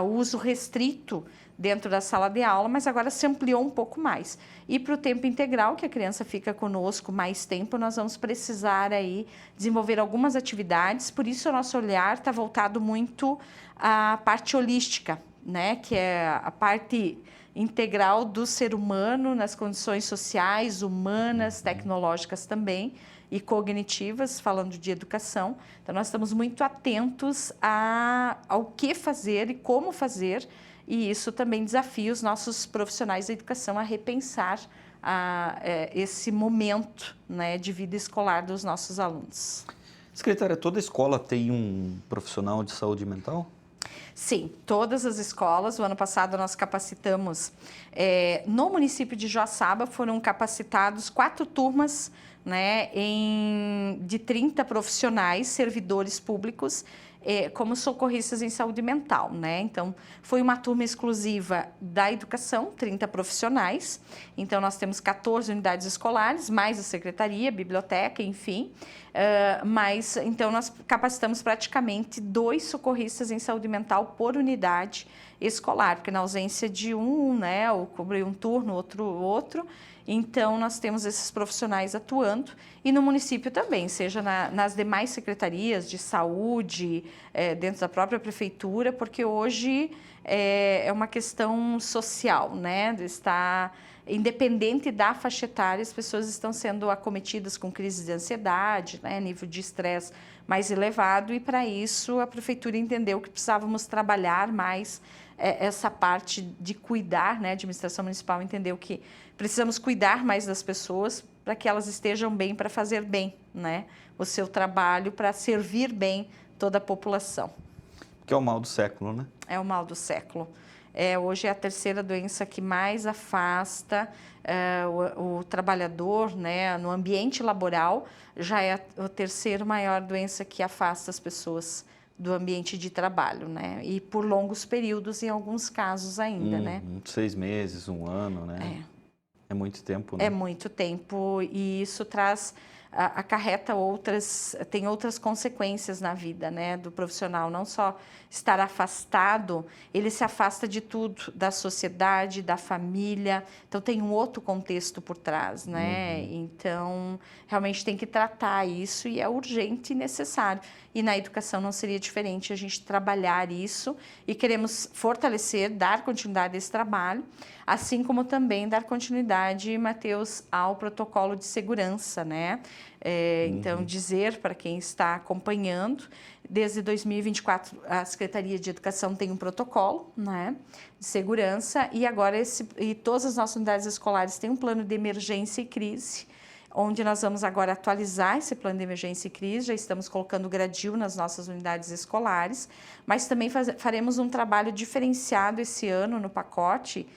o uso restrito dentro da sala de aula, mas agora se ampliou um pouco mais. E para o tempo integral, que a criança fica conosco mais tempo, nós vamos precisar aí desenvolver algumas atividades, por isso o nosso olhar está voltado muito à parte holística, né? Que é a parte integral do ser humano nas condições sociais, humanas, tecnológicas também, e cognitivas, falando de educação. Então, nós estamos muito atentos ao que fazer e como fazer, e isso também desafia os nossos profissionais da educação a repensar esse momento, né, de vida escolar dos nossos alunos. Secretária, toda escola tem um profissional de saúde mental? Sim, todas as escolas. O ano passado nós capacitamos, no município de Joaçaba foram capacitados 4 turmas, né, de 30 profissionais, servidores públicos, como socorristas em saúde mental, né? Então, foi uma turma exclusiva da educação, 30 profissionais. Então, nós temos 14 unidades escolares, mais a secretaria, biblioteca, enfim. Então, nós capacitamos praticamente 2 socorristas em saúde mental por unidade escolar, porque na ausência de um, né, ou cobrir um turno, outro. Então, nós temos esses profissionais atuando, e no município também, seja nas demais secretarias de saúde, dentro da própria prefeitura, porque hoje é uma questão social, né? Está independente da faixa etária, as pessoas estão sendo acometidas com crises de ansiedade, né? Nível de estresse mais elevado, e para isso a prefeitura entendeu que precisávamos trabalhar mais essa parte de cuidar, né? A administração municipal entendeu que precisamos cuidar mais das pessoas para que elas estejam bem, para fazer bem, né, o seu trabalho, para servir bem toda a população. Que é o mal do século, né? É o mal do século. Hoje é a terceira doença que mais afasta o trabalhador, né, no ambiente laboral. Já é a terceira maior doença que afasta as pessoas do ambiente de trabalho, né? E por longos períodos, em alguns casos ainda, né? 6 meses, 1 ano, né? É muito tempo, né? É muito tempo, e isso acarreta tem outras consequências na vida, né, do profissional. Não só estar afastado, ele se afasta de tudo, da sociedade, da família. Então, tem um outro contexto por trás, né? Então, realmente tem que tratar isso, e é urgente e necessário. E na educação não seria diferente a gente trabalhar isso, e queremos fortalecer, dar continuidade a esse trabalho, assim como também dar continuidade, Matheus, ao protocolo de segurança, né? Então, dizer para quem está acompanhando, desde 2024 a Secretaria de Educação tem um protocolo, né, de segurança, e agora todas as nossas unidades escolares têm um plano de emergência e crise, onde nós vamos agora atualizar esse plano de emergência e crise. Já estamos colocando gradil nas nossas unidades escolares, mas também faremos um trabalho diferenciado esse ano no pacote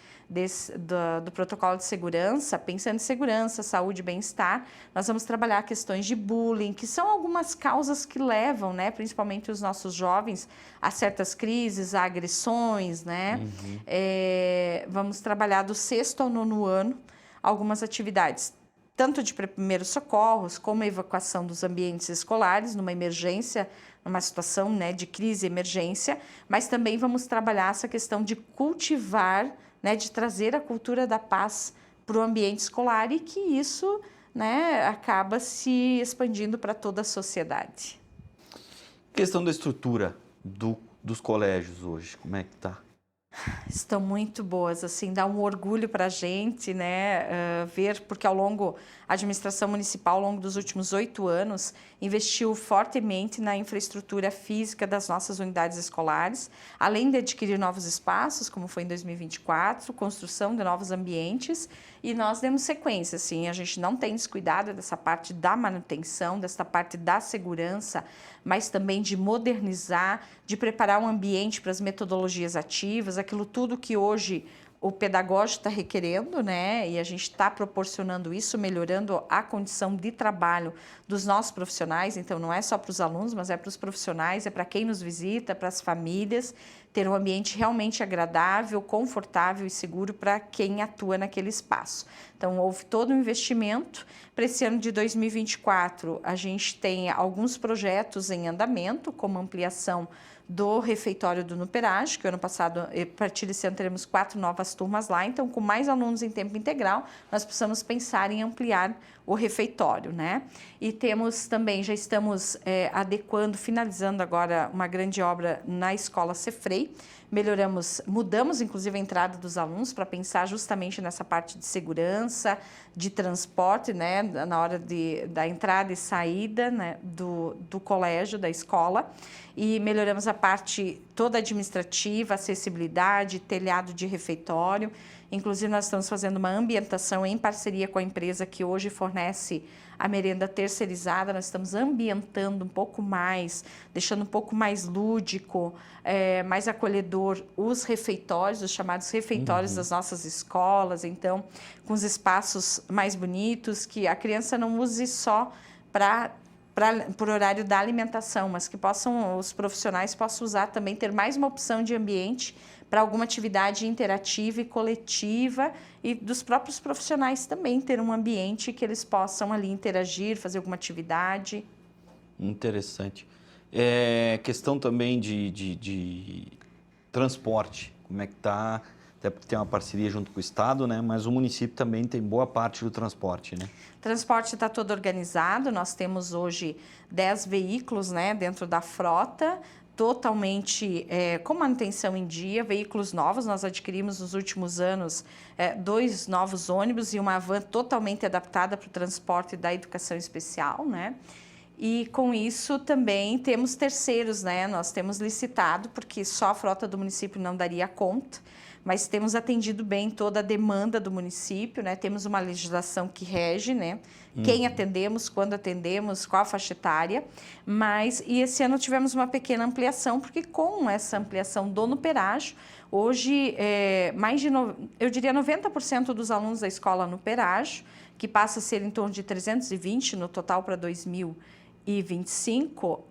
do protocolo de segurança, pensando em segurança, saúde e bem-estar. Nós vamos trabalhar questões de bullying, que são algumas causas que levam, né, principalmente os nossos jovens, a certas crises, a agressões, né? Vamos trabalhar do 6º ao 9º ano algumas atividades, tanto de primeiros socorros, como a evacuação dos ambientes escolares, numa emergência, numa situação, né, de crise e emergência, mas também vamos trabalhar essa questão de cultivar, né, de trazer a cultura da paz para o ambiente escolar, e que isso, né, acaba se expandindo para toda a sociedade. Questão da estrutura dos colégios hoje, como é que está? Estão muito boas, assim, dá um orgulho para a gente, né, ver, porque a administração municipal, ao longo dos últimos 8 anos, investiu fortemente na infraestrutura física das nossas unidades escolares, além de adquirir novos espaços, como foi em 2024, construção de novos ambientes, e nós demos sequência, assim, a gente não tem descuidado dessa parte da manutenção, dessa parte da segurança, mas também de modernizar, de preparar um ambiente para as metodologias ativas, aquilo tudo que hoje o pedagógico está requerendo, né? E a gente está proporcionando isso, melhorando a condição de trabalho dos nossos profissionais. Então, não é só para os alunos, mas é para os profissionais, é para quem nos visita, para as famílias. ter um ambiente realmente agradável, confortável e seguro para quem atua naquele espaço. Então, houve todo um investimento. Para esse ano de 2024, a gente tem alguns projetos em andamento, como ampliação do refeitório do Nuperage, que ano passado, a partir desse ano, teremos 4 novas turmas lá. Então, com mais alunos em tempo integral, nós precisamos pensar em ampliar o refeitório, né? E temos também, já estamos adequando, finalizando agora uma grande obra na escola Cefrei. Mudamos inclusive a entrada dos alunos para pensar justamente nessa parte de segurança, de transporte, né, na hora da entrada e saída, né, do colégio, da escola, e melhoramos a parte toda administrativa, acessibilidade, telhado de refeitório. Inclusive, nós estamos fazendo uma ambientação em parceria com a empresa que hoje fornece a merenda terceirizada. Nós estamos ambientando um pouco mais, deixando um pouco mais lúdico, mais acolhedor os refeitórios, os chamados refeitórios das nossas escolas. Então, com os espaços mais bonitos, que a criança não use só por horário da alimentação, mas que os profissionais possam usar também, ter mais uma opção de ambiente para alguma atividade interativa e coletiva, e dos próprios profissionais também ter um ambiente que eles possam ali interagir, fazer alguma atividade. Interessante. Questão também de transporte, como é que está? Até porque tem uma parceria junto com o Estado, né? Mas o município também tem boa parte do transporte, né? O transporte está todo organizado, nós temos hoje 10 veículos, né, dentro da frota, totalmente com manutenção em dia, veículos novos. Nós adquirimos nos últimos anos 2 novos ônibus e uma van totalmente adaptada para o transporte da educação especial, né? E com isso também temos terceiros, né? Nós temos licitado, porque só a frota do município não daria conta, mas temos atendido bem toda a demanda do município, né? Temos uma legislação que rege, né? Quem atendemos, quando atendemos, qual a faixa etária, e esse ano tivemos uma pequena ampliação, porque com essa ampliação do Nuperage, hoje eu diria 90% dos alunos da escola Nuperage, que passa a ser em torno de 320 no total para 2025,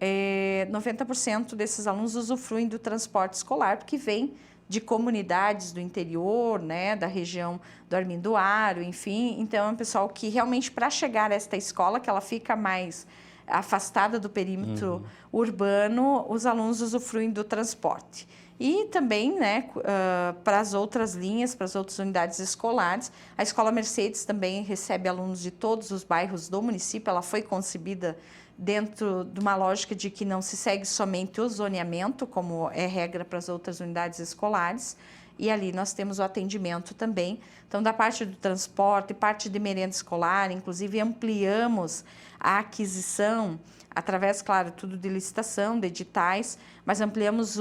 90% desses alunos usufruem do transporte escolar, porque vem de comunidades do interior, né, da região do Armindoário, enfim. Então, é um pessoal que realmente, para chegar a esta escola, que ela fica mais afastada do perímetro urbano, os alunos usufruem do transporte. E também, né, para as outras linhas, para as outras unidades escolares, a Escola Mercedes também recebe alunos de todos os bairros do município. Ela foi concebida dentro de uma lógica de que não se segue somente o zoneamento, como é regra para as outras unidades escolares, e ali nós temos o atendimento também. Então, da parte do transporte, parte de merenda escolar, inclusive ampliamos a aquisição, através, claro, tudo de licitação, de editais, mas ampliamos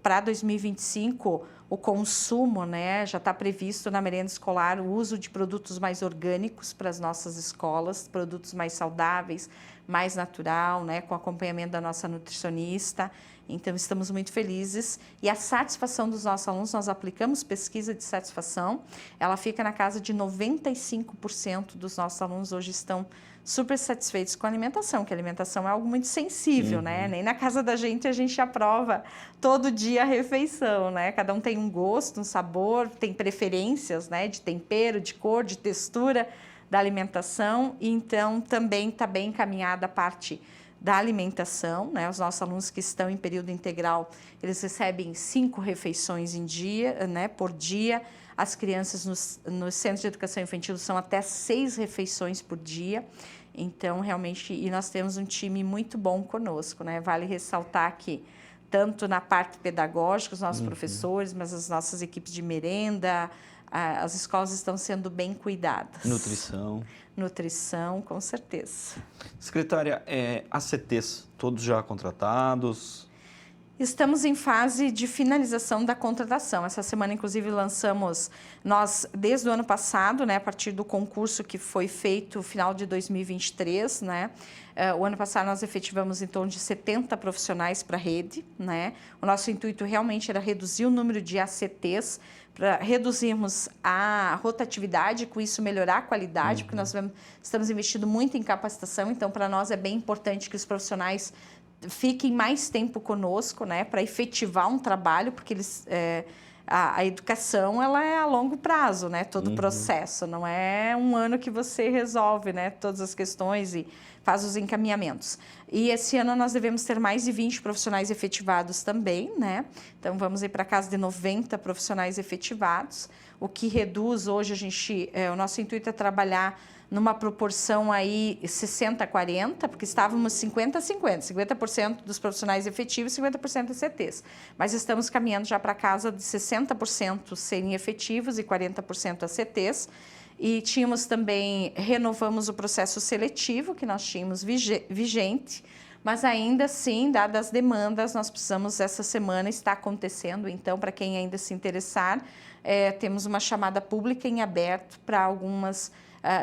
para 2025 o consumo, né? Já está previsto na merenda escolar o uso de produtos mais orgânicos para as nossas escolas, produtos mais saudáveis, mais natural, né? Com acompanhamento da nossa nutricionista. Então, estamos muito felizes. E a satisfação dos nossos alunos, nós aplicamos pesquisa de satisfação, ela fica na casa de 95% dos nossos alunos hoje estão super satisfeitos com a alimentação, que a alimentação é algo muito sensível, né? Nem na casa da gente a gente aprova todo dia a refeição, né? Cada um tem um gosto, um sabor, tem preferências, né? De tempero, de cor, de textura da alimentação. Então, também está bem encaminhada a parte da alimentação, né? Os nossos alunos que estão em período integral, eles recebem 5 refeições por dia. As crianças nos centros de educação infantil são até 6 refeições por dia. Então, realmente, e nós temos um time muito bom conosco, né? Vale ressaltar que, tanto na parte pedagógica, os nossos professores, mas as nossas equipes de merenda, as escolas estão sendo bem cuidadas. Nutrição, com certeza. Secretária, ACTs, todos já contratados? Estamos em fase de finalização da contratação. Essa semana, inclusive, nós, desde o ano passado, né, a partir do concurso que foi feito no final de 2023, né, o ano passado nós efetivamos em torno de 70 profissionais para a rede, né. O nosso intuito realmente era reduzir o número de ACTs, para reduzirmos a rotatividade, com isso melhorar a qualidade, porque nós estamos investindo muito em capacitação, então para nós é bem importante que os profissionais fiquem mais tempo conosco, né, para efetivar um trabalho, porque a educação ela é a longo prazo, né, todo o processo, não é um ano que você resolve, né, todas as questões e faz os encaminhamentos. E esse ano nós devemos ter mais de 20 profissionais efetivados também, né, então vamos ir para casa de 90 profissionais efetivados, o que reduz hoje o nosso intuito é trabalhar numa proporção aí 60-40, porque estávamos 50-50, 50% dos profissionais efetivos e 50% ECTs. Mas estamos caminhando já para casa de 60% serem efetivos e 40% ACTs. E renovamos o processo seletivo que nós tínhamos vigente, mas ainda assim, dadas as demandas, nós precisamos, essa semana está acontecendo, então, para quem ainda se interessar, temos uma chamada pública em aberto para algumas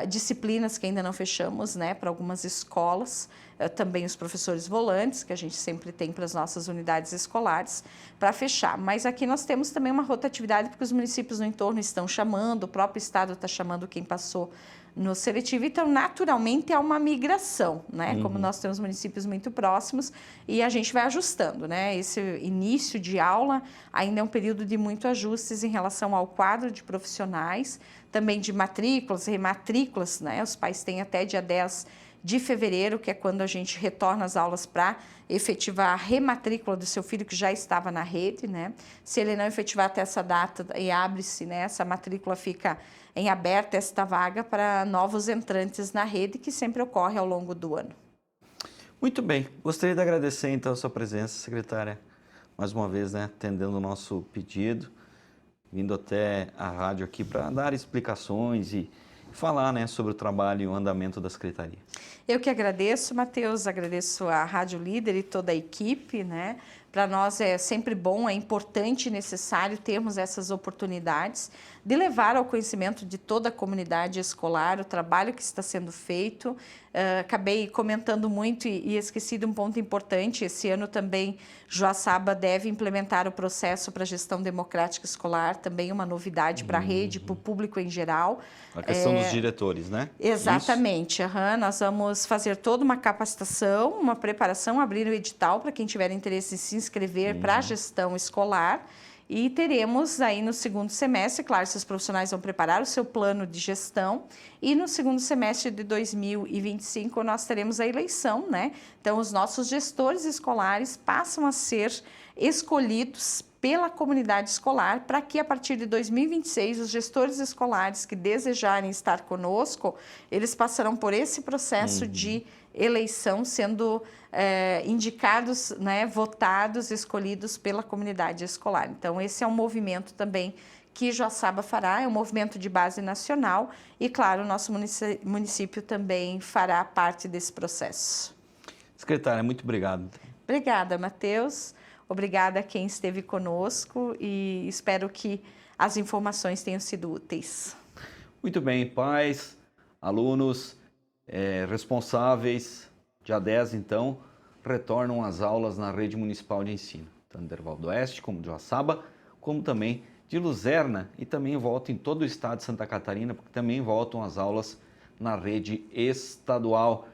disciplinas que ainda não fechamos, né, para algumas escolas, também os professores volantes, que a gente sempre tem para as nossas unidades escolares, para fechar. Mas aqui nós temos também uma rotatividade, porque os municípios no entorno estão chamando, o próprio estado está chamando quem passou no seletivo, então naturalmente é uma migração, né? Como nós temos municípios muito próximos e a gente vai ajustando, né? Esse início de aula ainda é um período de muito ajustes em relação ao quadro de profissionais, também de matrículas, rematrículas, né? Os pais têm até dia 10 de fevereiro, que é quando a gente retorna às aulas para efetivar a rematrícula do seu filho que já estava na rede, né? Se ele não efetivar até essa data e abre-se, né? Essa matrícula fica em aberta, esta vaga para novos entrantes na rede, que sempre ocorre ao longo do ano. Muito bem. Gostaria de agradecer, então, a sua presença, secretária, mais uma vez, né, atendendo o nosso pedido, vindo até a rádio aqui para dar explicações e falar, né, sobre o trabalho e o andamento da secretaria. Eu que agradeço, Matheus, agradeço a Rádio Líder e toda a equipe, né? Para nós é sempre bom, é importante e necessário termos essas oportunidades de levar ao conhecimento de toda a comunidade escolar o trabalho que está sendo feito. Acabei comentando muito e esqueci de um ponto importante. Esse ano também Joaçaba deve implementar o processo para a gestão democrática escolar, também uma novidade para a rede, para o público em geral. A questão dos diretores, né? Exatamente. Nós vamos fazer toda uma capacitação, uma preparação, abrir o edital para quem tiver interesse em se inscrever para a gestão escolar. E teremos aí no segundo semestre, claro, esses profissionais vão preparar o seu plano de gestão e no segundo semestre de 2025 nós teremos a eleição, né? Então, os nossos gestores escolares passam a ser escolhidos pela comunidade escolar para que a partir de 2026 os gestores escolares que desejarem estar conosco, eles passarão por esse processo de eleição, sendo indicados, né, votados, escolhidos pela comunidade escolar. Então, esse é um movimento também que Joaçaba fará, é um movimento de base nacional e, claro, o nosso município também fará parte desse processo. Secretária, muito obrigado. Obrigada, Matheus. Obrigada a quem esteve conosco e espero que as informações tenham sido úteis. Muito bem, pais, alunos, responsáveis, dia 10, então, retornam às aulas na rede municipal de ensino, tanto de Erval do Oeste, como de Joaçaba, como também de Luzerna, e também voltam em todo o estado de Santa Catarina, porque também voltam às aulas na rede estadual.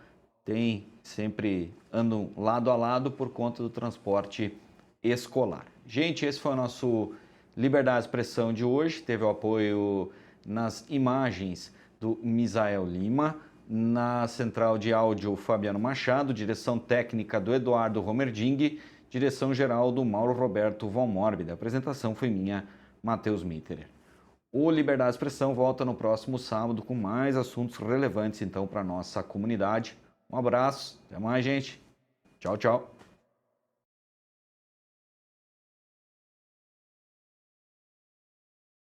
Sempre andam lado a lado por conta do transporte escolar. Gente, esse foi o nosso Liberdade de Expressão de hoje. Teve o apoio nas imagens do Misael Lima, na central de áudio Fabiano Machado, direção técnica do Eduardo Romerding, direção geral do Mauro Roberto Von Morbid. A apresentação foi minha, Matheus Mitterer. O Liberdade de Expressão volta no próximo sábado com mais assuntos relevantes então para a nossa comunidade. Um abraço, até mais, gente. Tchau, tchau.